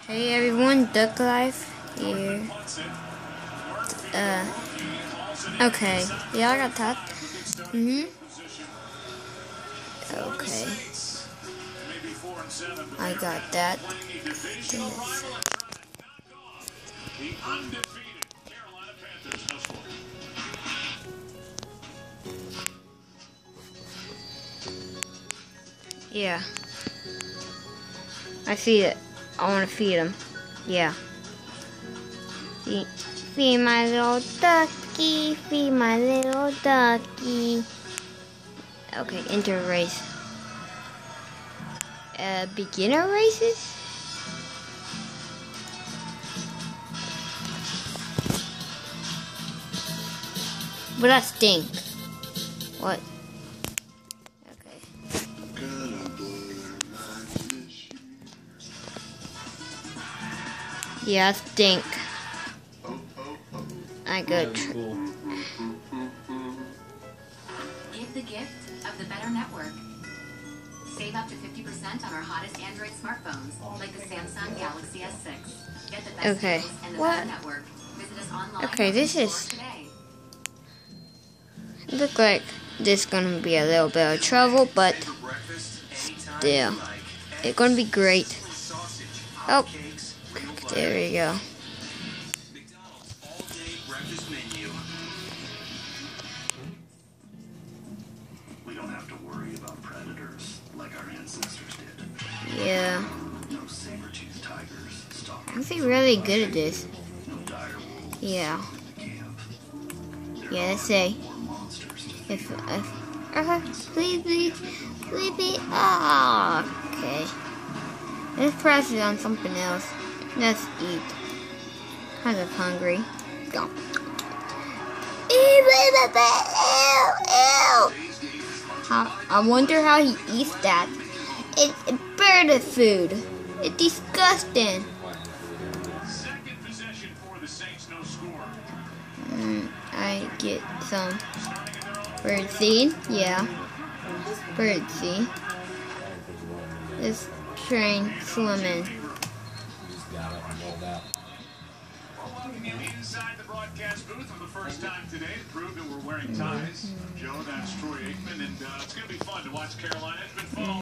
Hey everyone, Duck Life here. Okay. Yeah, I got that. Okay. I got that. Yeah. I see it. I want to feed him. Yeah. Feed my little ducky. Feed my little ducky. Okay, enter race. Beginner races? But that stink. What? Okay. Yeah, stink. I go. Give the gift of the better network. Save up to 50% on our hottest Android smartphones, like the Samsung Galaxy S6. Get the best deals and the better network. Visit us online. Okay, this is. Look like this is gonna be a little bit of trouble, but still, it's gonna be great. Oh, there we go. We don't have to worry about predators like our ancestors did. Yeah. No saber-toothed tigers stalking. Aren't they really good at this? No dire wolves Yeah. in the camp. Yeah, let's say. More monsters to If please. Okay. Let's press it on something else. Let's eat. Kind of hungry. Go. I wonder how he eats that. It's bird food. It's disgusting. second possession for the Saints, no score. I get some bird seed. Yeah. Bird seed. This train swimming. Welcome you inside the broadcast booth for the first time today to prove that we're wearing ties. Joe, that's Troy Aikman, and it's going to be fun to watch Carolina. It's been fun all